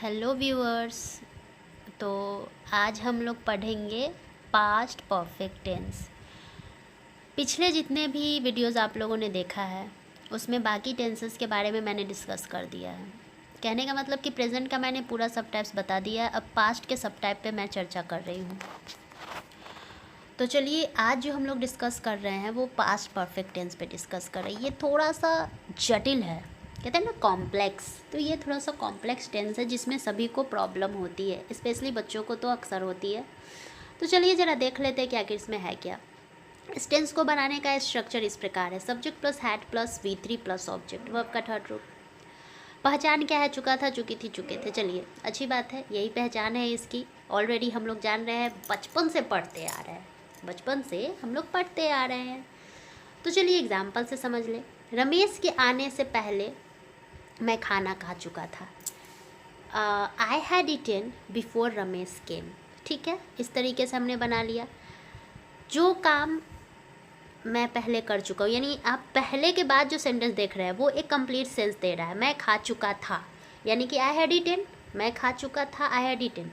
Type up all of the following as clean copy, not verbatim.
Hello viewers. तो आज हम लोग पढ़ेंगे पास्ट परफेक्ट टेंस। पिछले जितने भी वीडियोस आप लोगों ने देखा है उसमें बाकी टेंसेस के बारे में मैंने डिस्कस कर दिया है। कहने का मतलब कि प्रेजेंट का मैंने पूरा सब टाइप्स बता दिया है, अब पास्ट के सब टाइप पे मैं चर्चा कर रही हूँ। तो चलिए आज जो हम लोग डिस्कस कर रहे हैं वो पास्ट परफेक्ट टेंस पे डिस्कस कर रहे हैं। ये थोड़ा सा जटिल है, कहते हैं ना कॉम्प्लेक्स। तो ये थोड़ा सा कॉम्प्लेक्स टेंस है जिसमें सभी को प्रॉब्लम होती है, स्पेशली बच्चों को तो अक्सर होती है। तो चलिए ज़रा देख लेते हैं कि आखिर इसमें है क्या। इस टेंस को बनाने का स्ट्रक्चर इस प्रकार है: subject plus had plus V3 plus object, verb का थर्ड रूप। पहचान क्या है? चुका था, चुकी थी, चुके थे। चलिए अच्छी बात है, यही पहचान है इसकी। ऑलरेडी हम लोग जान रहे हैं, बचपन से पढ़ते आ रहे हैं, बचपन से हम लोग पढ़ते आ रहे हैं। तो चलिए एग्जाम्पल से समझ लें। रमेश के आने से पहले मैं खाना खा चुका था। I had eaten before Ramesh came. ठीक है, इस तरीके से हमने बना लिया। जो काम मैं पहले कर चुका हूँ, यानी आप पहले के बाद जो सेंटेंस देख रहे हैं वो एक कंप्लीट सेंस दे रहा है। मैं खा चुका था, यानी कि आई हैड इटन, मैं खा चुका था, आई हैड इटन।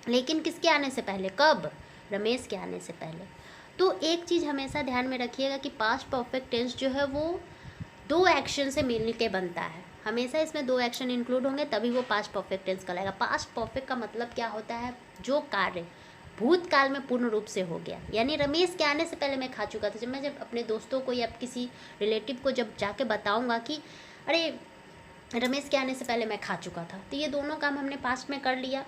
लेकिन किसके आने से पहले? कब? रमेश के आने से पहले। तो एक चीज़ हमेशा ध्यान में रखिएगा कि पास्ट परफेक्ट टेंस जो है वो दो एक्शन से मिल के बनता है। हमेशा इसमें दो एक्शन इंक्लूड होंगे तभी वो पास्ट परफेक्ट टेंस कहलाएगा। पास्ट परफेक्ट का मतलब क्या होता है? जो कार्य भूतकाल में पूर्ण रूप से हो गया। यानी रमेश के आने से पहले मैं खा चुका था। जब अपने दोस्तों को या किसी रिलेटिव को जब जाके बताऊंगा कि अरे रमेश के आने से पहले मैं खा चुका था, तो ये दोनों काम हमने पास्ट में कर लिया,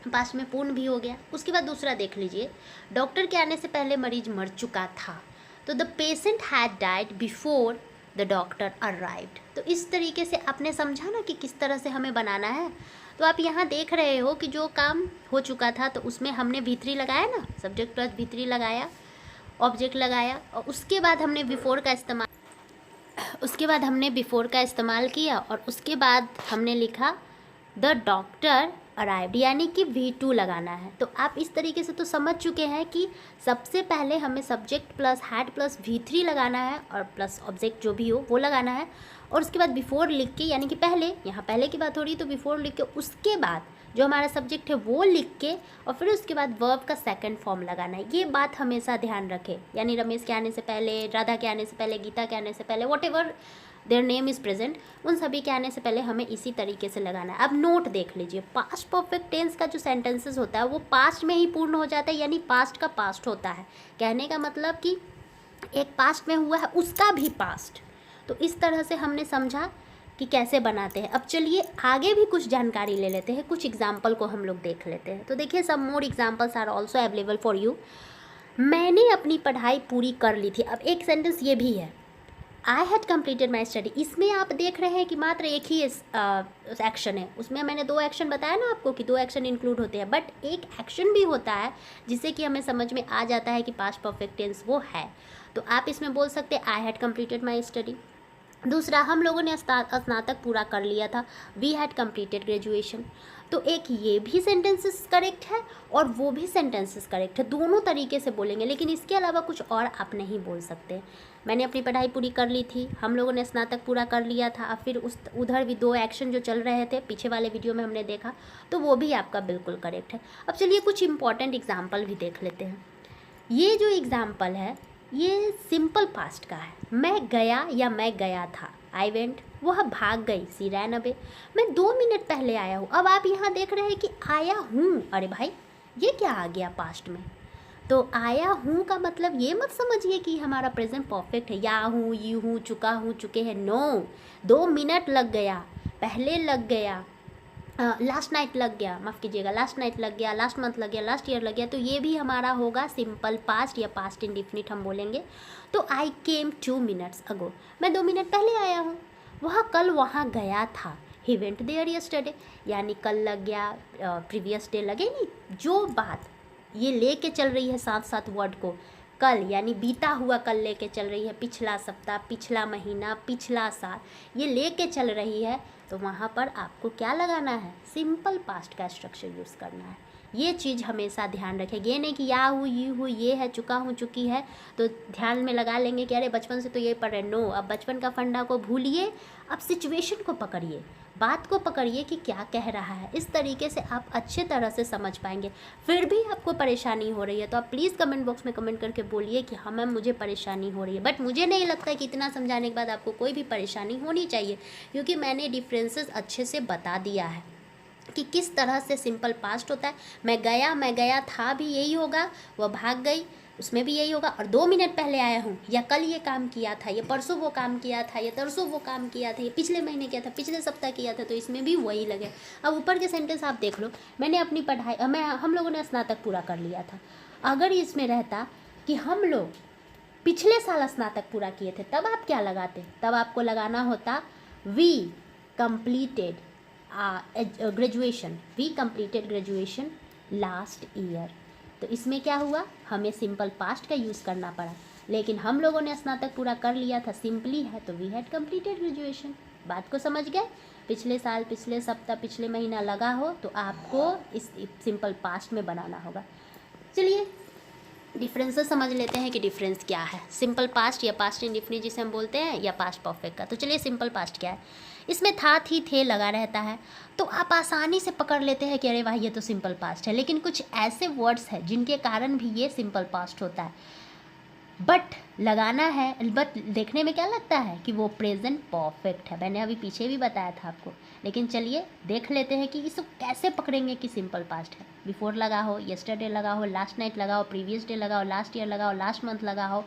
पास्ट में पूर्ण भी हो गया। उसके बाद दूसरा देख लीजिए, डॉक्टर के आने से पहले मरीज मर चुका था, तो the patient had died before the doctor arrived. तो इस तरीके से आपने समझा ना कि किस तरह से हमें बनाना है। तो आप यहाँ देख रहे हो कि जो काम हो चुका था तो उसमें हमने V3 लगाया ना, सब्जेक्ट प्लस V3 लगाया, ऑब्जेक्ट लगाया, और उसके बाद हमने बिफोर का इस्तेमाल किया, और उसके बाद हमने लिखा द डॉक्टर अराइव्ड, यानी कि V2 लगाना है। तो आप इस तरीके से तो समझ चुके हैं कि सबसे पहले हमें subject plus had plus V3 लगाना है और प्लस ऑब्जेक्ट जो भी हो वो लगाना है, और उसके बाद बिफोर लिख के, यानी कि पहले, यहाँ पहले की बात हो रही है तो बिफोर लिख के, उसके बाद जो हमारा सब्जेक्ट है वो लिख के, और फिर उसके बाद वर्ब का सेकंड फॉर्म लगाना है। ये बात हमेशा ध्यान रखें। यानी रमेश के आने से पहले, राधा के आने से पहले, गीता के आने से पहले, what ever their name is present, उन सभी के आने से पहले हमें इसी तरीके से लगाना है। अब नोट देख लीजिए, पास्ट परफेक्ट टेंस का जो सेंटेंसेस होता है वो पास्ट में ही पूर्ण हो जाता है, यानी पास्ट का पास्ट होता है। कहने का मतलब कि एक पास्ट में हुआ है उसका भी पास्ट। तो इस तरह से हमने समझा कि कैसे बनाते हैं। अब चलिए आगे भी कुछ जानकारी ले लेते हैं, कुछ एग्जाम्पल को हम लोग देख लेते हैं। तो देखिए, some more examples are also available for you. मैंने अपनी पढ़ाई पूरी कर ली थी। अब एक सेंटेंस ये भी है, I had completed my study. इसमें आप देख रहे हैं कि मात्र एक ही एक्शन है। उसमें मैंने दो एक्शन बताया ना आपको कि दो एक्शन इंक्लूड होते हैं, बट एक एक्शन भी होता है जिससे कि हमें समझ में आ जाता है कि पास्ट परफेक्ट टेंस वो है। तो आप इसमें बोल सकते हैं I had completed my study. दूसरा, हम लोगों ने स्नातक पूरा कर लिया था, वी हैड कम्प्लीटेड ग्रेजुएशन। तो एक ये भी सेंटेंसेस करेक्ट है और वो भी सेंटेंसेस करेक्ट है, दोनों तरीके से बोलेंगे, लेकिन इसके अलावा कुछ और आप नहीं बोल सकते। मैंने अपनी पढ़ाई पूरी कर ली थी, हम लोगों ने स्नातक पूरा कर लिया था, और फिर उधर भी दो एक्शन जो चल रहे थे पीछे वाले वीडियो में हमने देखा, तो वो भी आपका बिल्कुल करेक्ट है। अब चलिए कुछ इंपॉर्टेंट एग्जाम्पल भी देख लेते हैं। ये जो एग्जाम्पल है ये सिंपल पास्ट का है। मैं गया या मैं गया था, आई वेंट। वह भाग गई, सी रैन अवे। मैं 2 मिनट पहले आया हूँ। अब आप यहाँ देख रहे हैं कि आया हूँ। अरे भाई, ये क्या आ गया पास्ट में? तो आया हूँ का मतलब ये मत समझिए कि हमारा प्रेजेंट परफेक्ट है, या हूँ, यू हूँ, चुका हूँ, चुके हैं। नो, 2 मिनट लग गया, पहले लग गया, लास्ट नाइट लग गया, माफ़ कीजिएगा, लास्ट नाइट लग गया, लास्ट मंथ लग गया, लास्ट ईयर लग गया। तो ये भी हमारा होगा सिंपल पास्ट या पास्ट इंडिफिनिट हम बोलेंगे। तो आई केम 2 मिनट्स अगो, मैं 2 मिनट पहले आया हूँ। वह कल वहाँ गया था, ही वेंट देयर यस्टरडे, यानी कल लग गया, प्रीवियस डे लगे नहीं। जो बात ये लेके चल रही है साथ साथ वर्ड को, कल यानी बीता हुआ कल लेके चल रही है, पिछला सप्ताह, पिछला महीना, पिछला साल, ये लेके चल रही है, तो वहाँ पर आपको क्या लगाना है? सिंपल पास्ट का स्ट्रक्चर यूज़ करना है। ये चीज़ हमेशा ध्यान रखें। ये नहीं कि या हूँ, ये है, चुका हूँ, चुकी है, तो ध्यान में लगा लेंगे कि अरे बचपन से तो ये पढ़ रहे। नो, अब बचपन का फंडा को भूलिए, अब सिचुएशन को पकड़िए, बात को पकड़िए कि क्या कह रहा है। इस तरीके से आप अच्छे तरह से समझ पाएंगे। फिर भी आपको परेशानी हो रही है तो आप प्लीज़ कमेंट बॉक्स में कमेंट करके बोलिए कि हाँ मैम मुझे परेशानी हो रही है। बट मुझे नहीं लगता कि इतना समझाने के बाद आपको कोई भी परेशानी होनी चाहिए, क्योंकि मैंने डिफरेंसेस अच्छे से बता दिया है कि किस तरह से सिंपल पास्ट होता है। मैं गया था भी यही होगा, वह भाग गई उसमें भी यही होगा, और 2 मिनट पहले आया हूँ, या कल ये काम किया था, ये परसों वो काम किया था, ये तरसों वो काम किया था, ये पिछले महीने किया था, पिछले सप्ताह किया था, तो इसमें भी वही लगे। अब ऊपर के सेंटेंस आप देख लो, मैंने अपनी पढ़ाई हम लोगों ने स्नातक पूरा कर लिया था। अगर इसमें रहता कि हम लोग पिछले साल स्नातक पूरा किए थे, तब आप क्या लगाते? तब आपको लगाना होता we completed graduation last year. तो इसमें क्या हुआ, हमें सिंपल पास्ट का यूज़ करना पड़ा, लेकिन हम लोगों ने स्नातक पूरा कर लिया था, सिंपली है, तो वी हैड कंप्लीटेड ग्रेजुएशन। बात को समझ गए? पिछले साल, पिछले सप्ताह, पिछले महीना लगा हो तो आपको इस सिंपल पास्ट में बनाना होगा। चलिए डिफरेंसेस समझ लेते हैं कि डिफरेंस क्या है सिंपल पास्ट या पास्ट इंडेफिनिट जिसे हम बोलते हैं, या पास्ट परफेक्ट का। तो चलिए सिंपल पास्ट क्या है। इसमें था, थी, थे लगा रहता है, तो आप आसानी से पकड़ लेते हैं कि अरे वाह ये तो सिंपल पास्ट है। लेकिन कुछ ऐसे वर्ड्स हैं जिनके कारण भी ये सिंपल पास्ट होता है, बट लगाना है, बट देखने में क्या लगता है कि वो प्रेजेंट परफेक्ट है। मैंने अभी पीछे भी बताया था आपको, लेकिन चलिए देख लेते हैं कि इसको कैसे पकड़ेंगे कि सिंपल पास्ट है। बिफोर लगा हो, येस्टरडे लगा हो, लास्ट नाइट लगा हो, प्रीवियस डे लगा हो, लास्ट ईयर लगा हो, लास्ट मंथ लगा हो,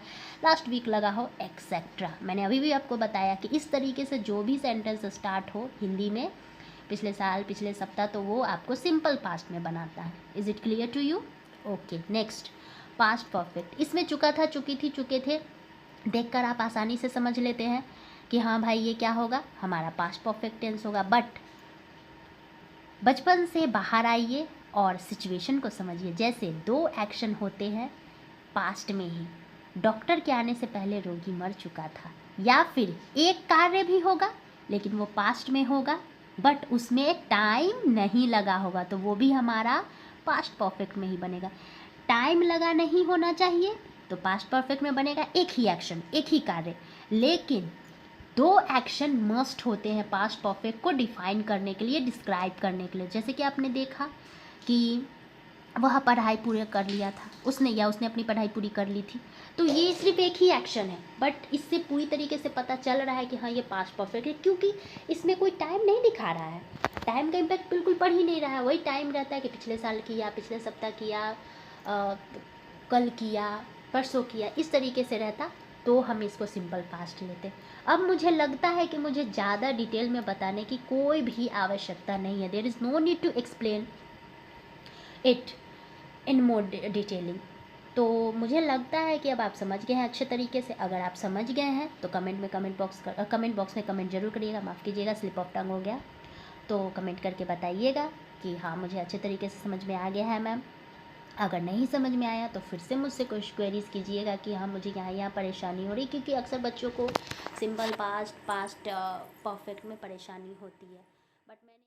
लास्ट वीक लगा हो, एक्सेट्रा। मैंने अभी भी आपको बताया कि इस तरीके से जो भी सेंटेंस स्टार्ट हो हिंदी में पिछले साल, पिछले सप्ताह, तो वो आपको सिंपल पास्ट में बनाता है। Is it clear to you? Okay, next past perfect. इसमें चुका था, चुकी थी, चुके थे देखकर आप आसानी से समझ लेते हैं कि हाँ भाई ये क्या होगा, हमारा पास्ट परफेक्ट टेंस होगा। बट बचपन से बाहर आइए और सिचुएशन को समझिए। जैसे 2 एक्शन होते हैं पास्ट में ही, डॉक्टर के आने से पहले रोगी मर चुका था, या फिर एक कार्य भी होगा लेकिन वो पास्ट में होगा बट उसमें टाइम नहीं लगा होगा, तो वो भी हमारा पास्ट परफेक्ट में ही बनेगा। टाइम लगा नहीं होना चाहिए तो पास्ट परफेक्ट में बनेगा एक ही एक्शन, एक ही कार्य, लेकिन 2 एक्शन मस्ट होते हैं पास्ट परफेक्ट को डिफाइन करने के लिए, डिस्क्राइब करने के लिए। जैसे कि आपने देखा कि वह पढ़ाई पूरी कर लिया था उसने, या उसने अपनी पढ़ाई पूरी कर ली थी, तो ये सिर्फ एक ही एक्शन है, बट इससे पूरी तरीके से पता चल रहा है कि हाँ ये पास्ट परफेक्ट है, क्योंकि इसमें कोई टाइम नहीं दिखा रहा है। टाइम का इम्पैक्ट बिल्कुल पड़ ही नहीं रहा है। वही टाइम रहता है कि पिछले साल किया, पिछले सप्ताह किया, कल किया, परसों किया, इस तरीके से रहता, तो हम इसको सिंपल पास्ट लेते। अब मुझे लगता है कि मुझे ज़्यादा डिटेल में बताने की कोई भी आवश्यकता नहीं है। There is no need to explain it in more detailing. तो मुझे लगता है कि अब आप समझ गए हैं अच्छे तरीके से। अगर आप समझ गए हैं तो कमेंट बॉक्स में कमेंट जरूर करिएगा। माफ़ कीजिएगा, स्लिप ऑफ टंग हो गया, तो कमेंट करके बताइएगा कि हाँ मुझे अच्छे तरीके से समझ में आ गया है मैम। अगर नहीं समझ में आया तो फिर से मुझसे कुछ क्वेरीज़ कीजिएगा कि हाँ मुझे यहाँ परेशानी हो रही, क्योंकि अक्सर बच्चों को सिंपल पास्ट परफेक्ट में परेशानी होती है। बट मैंने